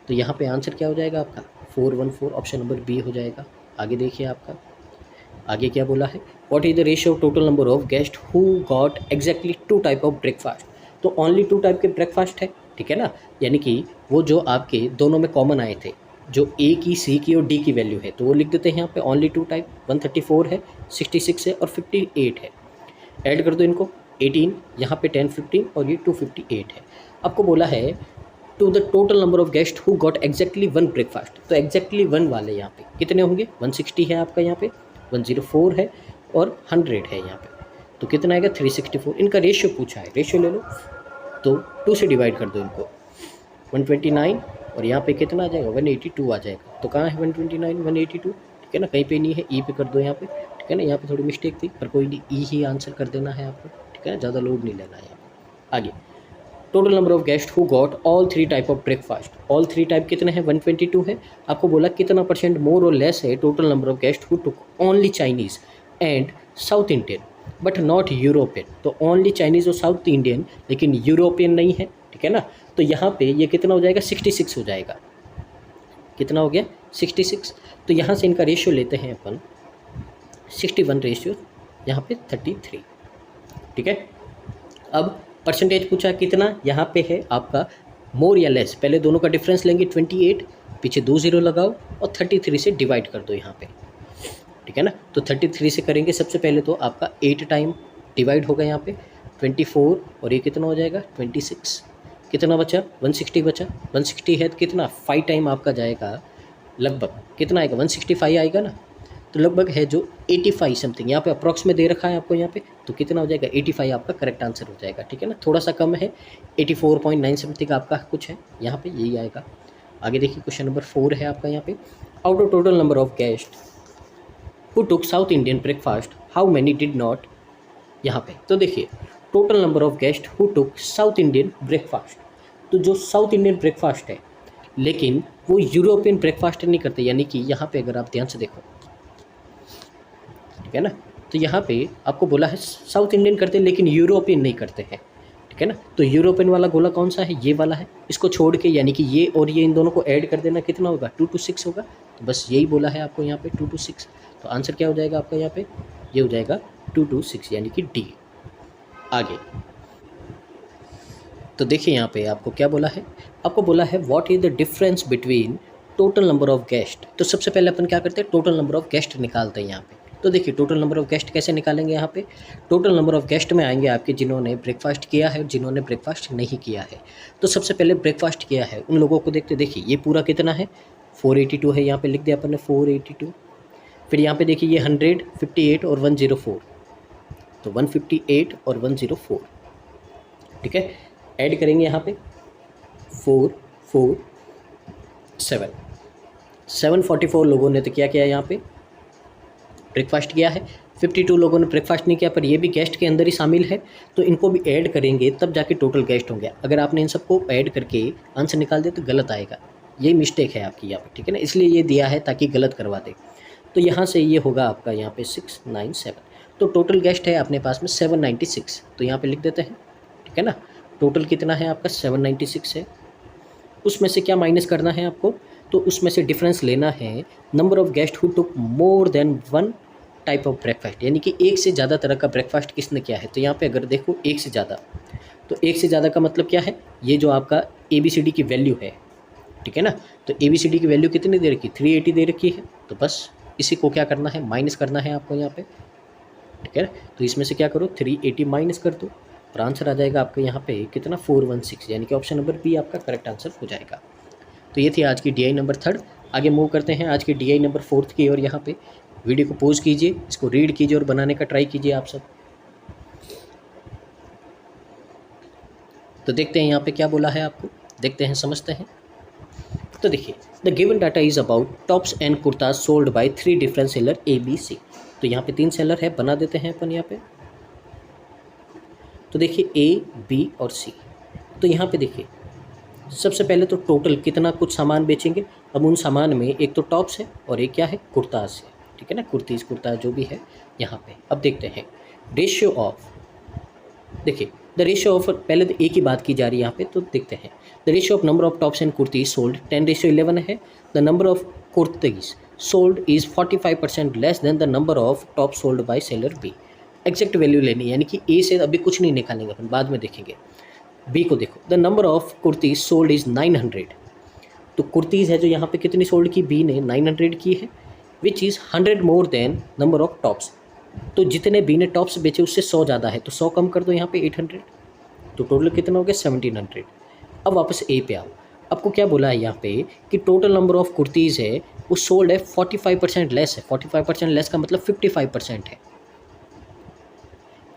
तो यहाँ पे आंसर क्या हो जाएगा आपका 414, ऑप्शन नंबर बी हो जाएगा। आगे देखिए आपका आगे क्या बोला है, what is the ratio of total number of guest who got exactly 2 type of breakfast. तो ओनली 2 टाइप के ब्रेकफास्ट है, ठीक है ना, यानी कि वो जो आपके दोनों में कॉमन आए थे, जो ए की, सी की और डी की वैल्यू है, तो वो लिख देते हैं यहाँ पे ओनली 2 टाइप। 134 है, 66 है और 58 है। ऐड कर दो इनको, 18 यहाँ पे 10 15 और ये 258 है। आपको बोला है to the total number of guest who got exactly 1 breakfast, तो एग्जैक्टली 1 वाले यहाँ पे कितने होंगे, 160 है आपका यहाँ पे, 104 है और 100 है यहाँ पे, तो कितना आएगा 364। इनका रेशियो पूछा है, रेशियो ले लो, तो 2 से डिवाइड कर दो इनको, 129 और यहाँ पे कितना आ जाएगा 182 आ जाएगा। तो कहाँ है 129 182, ठीक है ना, कहीं पे नहीं है, ई पे कर दो यहाँ पे, ठीक है ना। यहाँ पे थोड़ी मिस्टेक थी पर कोई नहीं, ई ही आंसर कर देना है आपको, ठीक है ना, ज़्यादा लोड नहीं लेना है यहाँ पे। आगे total number of guest who got all 3 type of breakfast, all 3 type कितने हैं 122 है। आपको बोला कितना परसेंट मोर और लेस है total number of guest who took only Chinese and south Indian but not European, तो ओनली चाइनीज़ और साउथ इंडियन लेकिन यूरोपियन नहीं है, ठीक है ना। तो यहाँ पे ये कितना हो जाएगा 66 हो जाएगा, कितना हो गया 66। तो यहाँ से इनका रेशियो लेते हैं अपन 61 रेशियो यहाँ पे 33, ठीक है। अब परसेंटेज पूछा कितना, यहाँ पे है आपका मोर या लेस, पहले दोनों का डिफरेंस लेंगे 28, पीछे 2 0 लगाओ और 33 से डिवाइड कर दो यहाँ पे, ठीक है ना। तो 33 से करेंगे सबसे पहले तो आपका 8 टाइम डिवाइड होगा यहाँ पे 24 और ये कितना हो जाएगा 26, कितना बचा 160 बचा, 160 है तो कितना 5 टाइम आपका जाएगा, लगभग कितना आएगा 165 आएगा ना, तो लगभग है जो 85 समथिंग, यहाँ पे अप्रॉक्स में दे रखा है आपको यहाँ पे, तो कितना हो जाएगा 85 आपका करेक्ट आंसर हो जाएगा, ठीक है ना। थोड़ा सा कम है 84.9 समथिंग आपका कुछ है यहाँ पे, यही आएगा। आगे देखिए क्वेश्चन नंबर 4 है आपका यहाँ पे, out of total number of guest who took south Indian breakfast how many did not, यहाँ पे तो देखिए total number of guest who took south Indian breakfast, तो जो साउथ इंडियन ब्रेकफास्ट है लेकिन वो यूरोपियन ब्रेकफास्ट नहीं करते, यानी कि यहाँ पे अगर आप ध्यान से देखो, ठीक है ना, तो यहाँ पे आपको बोला है साउथ इंडियन करते हैं लेकिन यूरोपियन नहीं करते हैं, ठीक है ना। तो यूरोपियन वाला गोला कौन सा है, ये वाला है। इसको छोड़ के यानी कि ये और ये इन दोनों को ऐड कर देना, कितना होगा 2 to 6 होगा। तो बस यही बोला है आपको यहाँ पे 2 to 6। तो आंसर क्या हो जाएगा आपका यहाँ पे, ये हो जाएगा 2 to 6 यानी कि डी। आगे तो देखिए यहाँ पे आपको क्या बोला है, आपको बोला है what is the difference between total number of guest. तो सबसे पहले अपन क्या करते हैं, टोटल नंबर ऑफ गेस्ट निकालते हैं यहाँ पे। तो देखिए टोटल नंबर ऑफ गेस्ट कैसे निकालेंगे, यहाँ पे टोटल नंबर ऑफ गेस्ट में आएंगे आपके जिन्होंने ब्रेकफास्ट किया है और जिन्होंने ब्रेकफास्ट नहीं किया है। तो सबसे पहले ब्रेकफास्ट किया है उन लोगों को देखते, देखिए ये पूरा कितना है 482 है, यहाँ पे लिख दिया अपन ने 482। फिर यहाँ पे देखिए ये 100, 58 और 104, तो 158 और 104, ठीक है। ऐड करेंगे यहाँ पे 4 4 7 744 लोगों ने तो क्या किया यहाँ पे ब्रेकफास्ट किया है। 52 लोगों ने ब्रेकफास्ट नहीं किया, पर ये भी गेस्ट के अंदर ही शामिल है, तो इनको भी ऐड करेंगे तब जाके टोटल गेस्ट होंगे। अगर आपने इन सबको ऐड करके आंसर निकाल दिया तो गलत आएगा, ये मिस्टेक है आपकी यहाँ पे, ठीक है ना। इसलिए ये दिया है ताकि गलत करवा दे। तो यहाँ से ये होगा आपका यहाँ पे 697। तो टोटल गेस्ट है अपने पास में 796, तो यहाँ पे लिख देते हैं, ठीक है ना। टोटल कितना है आपका 796 है। उसमें से क्या माइनस करना है आपको, तो उसमें से डिफरेंस लेना है number of guest who took more than one type of breakfast, यानी कि एक से ज़्यादा तरह का ब्रेकफास्ट किसने किया है। तो यहाँ पे अगर देखो एक से ज़्यादा, तो एक से ज़्यादा का मतलब क्या है, ये जो आपका ABCD की वैल्यू है, ठीक है ना। तो ABCD की वैल्यू कितनी दे रखी, 380 दे रखी है। तो बस इसी को क्या करना है, माइनस करना है आपको यहाँ पे, ठीक है। तो इसमें से क्या करो 380 माइनस कर दो और आंसर आ जाएगा आपका यहाँ पे कितना 416, यानी कि ऑप्शन नंबर बी आपका करेक्ट आंसर हो जाएगा। तो ये थी आज की DI नंबर 3। आगे मूव करते हैं आज की DI नंबर 4 की। और यहाँ पे वीडियो को पॉज कीजिए, इसको रीड कीजिए और बनाने का ट्राई कीजिए आप सब। तो देखते हैं यहाँ पे क्या बोला है आपको, देखते हैं समझते हैं। तो देखिए the given data is about tops and kurtas sold by 3 different seller ABC। तो यहाँ पे 3 सेलर है, बना देते हैं अपन यहाँ पे। तो देखिए A, B और C। तो यहाँ पे देखिए सबसे पहले तो टोटल कितना कुछ सामान बेचेंगे। अब उन सामान में एक तो टॉप्स है और एक क्या है कुर्ताज है, ठीक है ना, कुर्तीज़ कुर्ता जो भी है यहाँ पे। अब देखते हैं रेशियो ऑफ, देखिए द रेशियो ऑफ, पहले तो एक ही बात की जा रही है यहाँ पे, तो देखते हैं the ratio of number of tops and kurtis sold 10:11 है। The number of kurtis sold is 45% less than the number of top sold bye seller B। Exact value लेनी, यानी कि A से अभी कुछ नहीं निकालेंगे अपन, बाद में देखेंगे। B को देखो the number of kurtis sold is 900। तो कुर्तीज़ है जो यहाँ पे कितनी सोल्ड की, B ने 900 की है, which is 100 more than number of tops. तो जितने B ने टॉप्स बेचे उससे 100 ज़्यादा है, तो 100 कम कर दो यहाँ पे 800, तो टोटल कितना हो गया 1700। अब वापस A पे आओ, आपको क्या बोला है यहाँ पे कि टोटल नंबर ऑफ कुर्तीज़ है वो सोल्ड है 45% लेस है। 45% लेस का मतलब 55% है।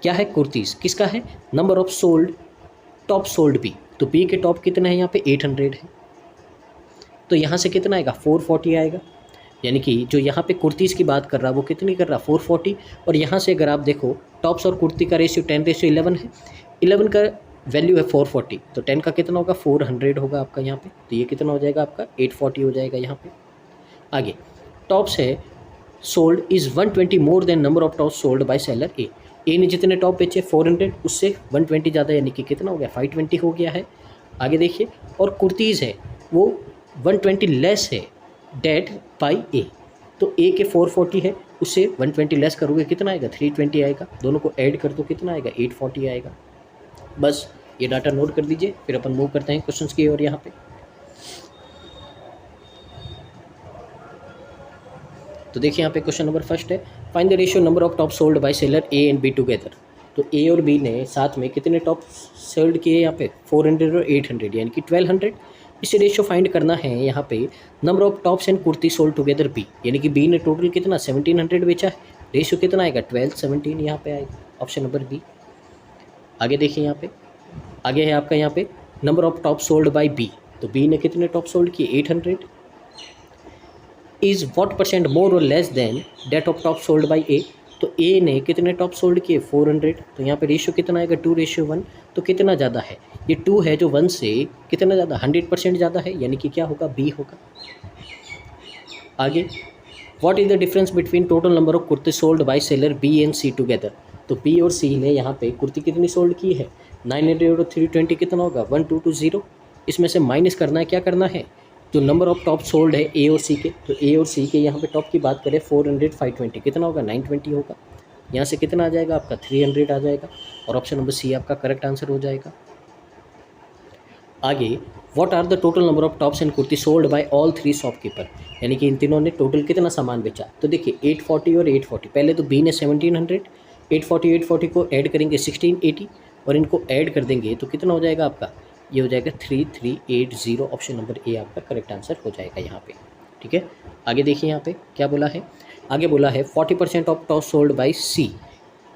क्या है कुर्तीज़, किसका है, number of sold top sold B। तो B के टॉप कितना है यहाँ पे 800 है, तो यहाँ से कितना आएगा 440 आएगा। यानी कि जो यहाँ पे कुर्तीज़ की बात कर रहा है वो कितनी कर रहा 440। और यहाँ से अगर आप देखो टॉप्स और कुर्ती का रेशियो 10:11 है, 11 का वैल्यू है 440, तो 10 का कितना होगा 400 होगा आपका यहाँ पे। तो ये कितना हो जाएगा आपका 840 हो जाएगा यहाँ पे। आगे टॉप्स है sold is 120 more than number of tops sold by seller A। A ने जितने टॉप बेचे 400, उससे 120 ज़्यादा, यानी कि कितना हो गया 520 हो गया है। आगे देखिए और कुर्तीज़ है वो 120 लेस है डेट बाई A। तो A के 440 है, उससे 120 लेस करोगे कितना आएगा 320 आएगा। दोनों को ऐड कर दो कितना आएगा 840 आएगा। बस ये डाटा नोट कर दीजिए, फिर अपन मूव करते हैं क्वेश्चंस की ओर। यहाँ पे तो देखिए यहाँ पे क्वेश्चन नंबर फर्स्ट है, find the ratio number of top sold bye seller A and B together. तो A और B ने साथ में कितने टॉप सोल्ड किए यहाँ पे 400 और 800, यानी कि 1200। इसे रेशियो फाइंड करना है यहाँ पे number of tops and kurti sold together B, यानी कि B ने टोटल कितना 1700 बेचा है, रेशियो कितना आएगा 12:17 यहाँ पे आएगा, ऑप्शन नंबर B। आगे देखिए यहाँ पे आगे है आपका यहाँ पे number of top sold bye B। तो B ने कितने टॉप सोल्ड किए 800, इज़ व्हाट परसेंट मोर और less than that of top sold by A। तो A ने कितने टॉप सोल्ड किए 400, तो यहाँ पे रेशियो कितना आएगा 2:1। तो कितना ज़्यादा है, ये 2 है जो 1 से कितना ज़्यादा 100% ज़्यादा है, यानी कि क्या होगा B होगा। आगे what is the difference between total number of kurti sold bye seller B and C together. तो B और C ने यहाँ पे कुर्ती कितनी सोल्ड की है 900 और 320 कितना होगा 1220। इसमें से माइनस करना है, क्या करना है, जो नंबर ऑफ टॉप सोल्ड है ए और सी के, तो ए और सी के यहाँ पे टॉप की बात करें 400 520 कितना होगा 920 होगा। यहाँ से कितना आ जाएगा आपका 300 आ जाएगा और ऑप्शन नंबर सी आपका करेक्ट आंसर हो जाएगा। आगे what are the total number of tops and kurti sold by all 3 shopkeeper, यानी कि इन तीनों ने टोटल कितना सामान बेचा। तो देखिए 840 और 840, पहले तो बी ने 1700, 840 को ऐड करेंगे 1680 और इनको ऐड कर देंगे तो कितना हो जाएगा आपका, ये हो जाएगा 3380। ऑप्शन नंबर ए आपका करेक्ट आंसर हो जाएगा यहाँ पे। ठीक है, आगे देखिए यहाँ पे क्या बोला है, आगे बोला है 40% of top sold by C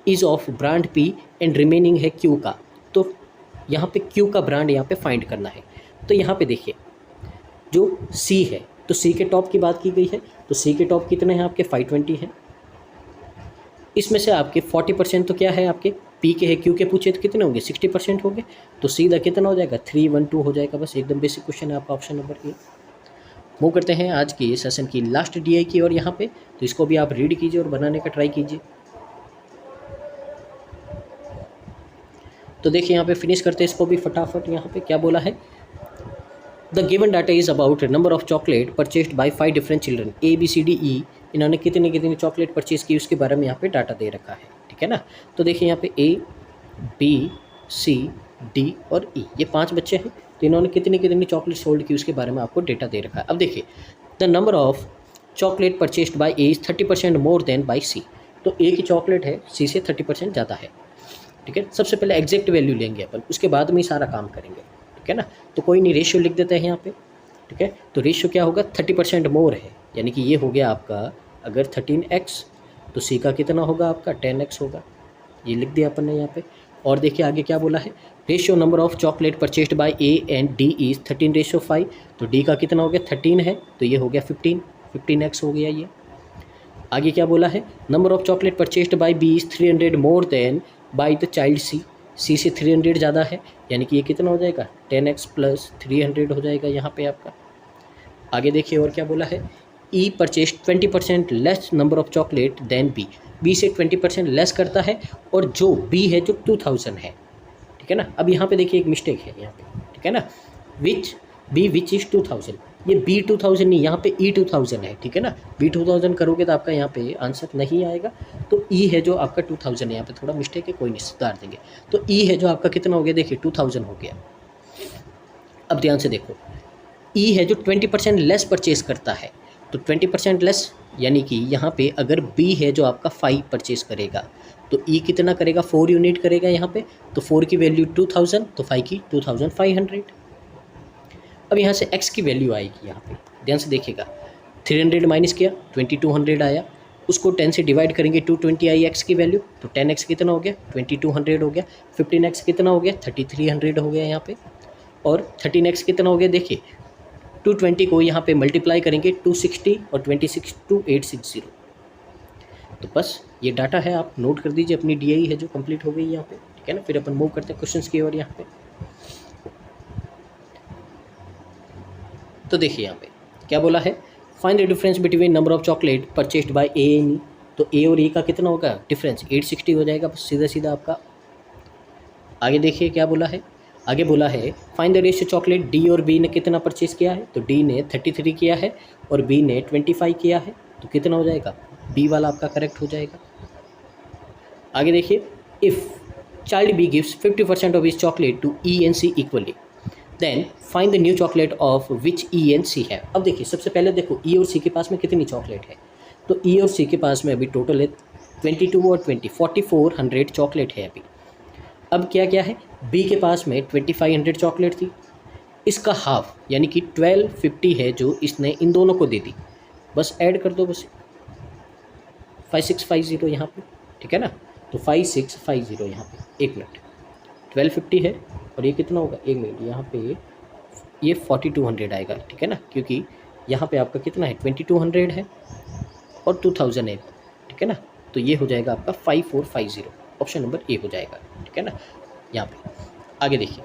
is of brand P and remaining है क्यू का। तो यहाँ पे क्यू का ब्रांड यहाँ पे फाइंड करना है। तो यहाँ पे देखिए जो सी है, तो सी के टॉप की बात की गई है, तो सी के टॉप कितने हैं आपके 520 हैं। इसमें से आपके 40% तो क्या है आपके पी के है, क्यू के पूछे तो कितने होंगे 60% होंगे, तो सीधा कितना हो जाएगा 312 हो जाएगा। बस एकदम बेसिक क्वेश्चन है आपका ऑप्शन नंबर ए। मूव करते हैं आज की सेशन की लास्ट डीआई की और यहाँ पे, तो इसको भी आप रीड कीजिए और बनाने का ट्राई कीजिए। तो देखिए यहाँ पे फिनिश करते हैं इसको भी फटाफट। यहाँ पे क्या बोला है, the given data is about number of chocolate purchased by 5 different children A B C D E. इन्होंने कितनी कितनी चॉकलेट परचेज की उसके बारे में यहाँ पे डाटा दे रखा है। ठीक है ना, तो देखिए यहाँ पे ए बी सी डी और ई, ये 5 बच्चे हैं, तो इन्होंने कितनी कितनी चॉकलेट सोल्ड की उसके बारे में आपको डेटा दे रखा है। अब देखिए the number of chocolate purchased by A is 30% more than by C. तो ए की चॉकलेट है सी से 30% ज़्यादा है। ठीक है, सबसे पहले एग्जैक्ट वैल्यू लेंगे अपन, उसके बाद में ही सारा काम करेंगे। ठीक है ना, तो कोई नहीं रेशियो लिख देते हैं यहाँ पे। ठीक है, तो रेशियो क्या होगा 30% मोर है, यानी कि ये हो गया आपका अगर 13x, तो सी का कितना होगा आपका 10x होगा, ये लिख दिया अपन ने यहाँ पे। और देखिए आगे क्या बोला है, ratio number of chocolate purchased by A and D is 13:5। तो डी का कितना हो गया 13 है, तो ये हो गया 15x हो गया ये। आगे क्या बोला है, number of chocolate purchased by B is 300 more than by the child C. C से 300 ज़्यादा है, यानी कि ये कितना हो जाएगा 10x + 300 हो जाएगा यहाँ पे आपका। आगे देखिए और क्या बोला है, E purchase 20% less number of chocolate than B. B से 20% लेस करता है और जो बी है जो 2000 है। ठीक है ना, अब यहाँ पे देखिए एक मिस्टेक है यहाँ पे। ठीक है ना, विच बी विच इज़ 2000, ये बी 2000 नहीं, यहाँ पे ई 2000 है। ठीक है ना, बी 2000 करोगे तो आपका यहाँ पे आंसर नहीं आएगा, तो ई है जो आपका 2000 है। यहाँ पे थोड़ा मिस्टेक है, कोई नहीं सुधार देंगे। तो ई है जो आपका कितना हो गया, देखिए 2000 हो गया। अब ध्यान से देखो, ई है जो 20% लेस परचेज करता है, तो 20% लेस यानी कि यहाँ पे अगर बी है जो आपका 5 परचेज करेगा, तो ई कितना करेगा 4 यूनिट करेगा यहाँ पे, तो 4 की वैल्यू 2000, तो 5 की 2500। अब यहाँ से x की वैल्यू आएगी यहाँ पे, ध्यान से देखिएगा, 300 माइनस किया 2200 आया, उसको 10 से डिवाइड करेंगे 220 आई x की वैल्यू, तो 10x कितना हो गया 2200 हो गया, 15x कितना हो गया 3300 हो गया यहाँ पे, और 13x कितना हो गया देखिए 220 को यहाँ पे मल्टीप्लाई करेंगे 260 और 26 2860। तो बस ये डाटा है, आप नोट कर दीजिए, अपनी डीआई है जो कंप्लीट हो गई यहाँ पे। ठीक है ना, फिर अपन मूव करते हैं क्वेश्चंस की ओर यहाँ पे। तो देखिए यहाँ पे क्या बोला है, find the difference between number of chocolate purchased by A and E. तो ए और ई का कितना होगा डिफरेंस 860 हो जाएगा, बस सीधा सीधा आपका। आगे देखिए क्या बोला है, आगे बोला है find the ratio chocolate D और बी ने कितना परचेज किया है, तो डी ने 33 किया है और बी ने 25 किया है, तो कितना हो जाएगा बी वाला आपका करेक्ट हो जाएगा। आगे देखिए, if child B gives 50% of his chocolate to E and C equally, then find the new chocolate of which E and C है। अब देखिए सबसे पहले देखो ई और सी के पास में कितनी चॉकलेट है, तो ई और सी के पास में अभी टोटल है 22 और 20 4400 चॉकलेट है अभी। अब क्या क्या है, बी के पास में 2500 चॉकलेट थी, इसका हाफ यानी कि 1250 है जो इसने इन दोनों को दे दी, बस ऐड कर दो बस 5650 यहाँ पे। ठीक है ना, तो 5650 यहाँ पे, 1 मिनट 1250 है और ये कितना होगा 1 मिनट यहाँ पे ये 4200 आएगा। ठीक है ना, क्योंकि यहाँ पे आपका कितना है 2200 है और 2000 है। ठीक है ना, तो ये हो जाएगा आपका 5450, ऑप्शन नंबर ए हो जाएगा। ठीक है ना, यहाँ पे आगे देखिए,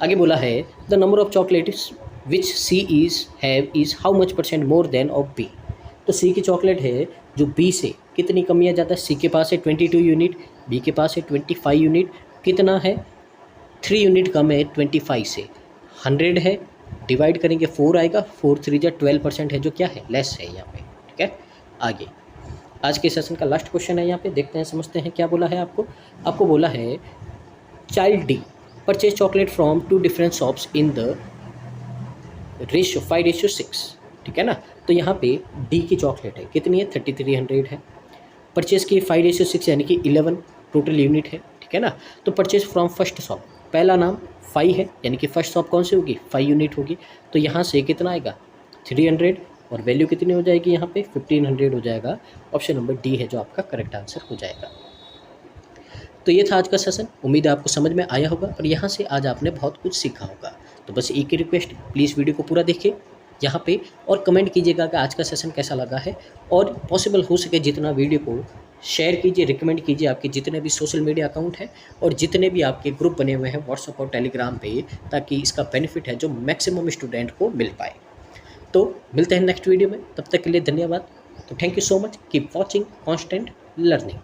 आगे बोला है the number of chocolates which C is have is how much % more than of B. तो सी की चॉकलेट है जो बी से कितनी कमियाँ ज़्यादा है, सी के पास है 22 यूनिट, बी के पास है 25 यूनिट, कितना है, 3 यूनिट कम है 25 से, 100 है, डिवाइड करेंगे 4 आएगा, 4 3 जा 12% है जो क्या है, लेस है यहाँ पे। ठीक है, आगे आज के सेशन का लास्ट क्वेश्चन है यहाँ पे, देखते हैं समझते हैं क्या बोला है आपको बोला है child D purchase chocolate from 2 different shops in the ratio 5:6। ठीक है ना, तो यहाँ पे डी की चॉकलेट है कितनी है, 3300 है, परचेज की 5:6 यानी कि 11 टोटल यूनिट है। ठीक है ना, तो परचेज फ्रॉम फर्स्ट शॉप, पहला नाम 5 है यानी कि फर्स्ट शॉप कौन सी होगी, 5 यूनिट होगी, तो यहाँ से कितना आएगा 300 और वैल्यू कितनी हो जाएगी यहाँ पे 1500 हो जाएगा। ऑप्शन नंबर डी है जो आपका करेक्ट आंसर हो जाएगा। तो ये था आज का सेशन, उम्मीद है आपको समझ में आया होगा और यहाँ से आज आपने बहुत कुछ सीखा होगा। तो बस एक ही रिक्वेस्ट, प्लीज़ वीडियो को पूरा देखिए यहाँ पे और कमेंट कीजिएगा कि आज का सेशन कैसा लगा है, और पॉसिबल हो सके जितना वीडियो को शेयर कीजिए, रिकमेंड कीजिए आपके जितने भी सोशल मीडिया अकाउंट हैं और जितने भी आपके ग्रुप बने हुए हैं व्हाट्सएप और टेलीग्राम पे, ताकि इसका बेनिफिट है जो मैक्सिमम स्टूडेंट को मिल पाए। तो मिलते हैं नेक्स्ट वीडियो में, तब तक के लिए धन्यवाद। तो thank you so much, keep watching constant learning.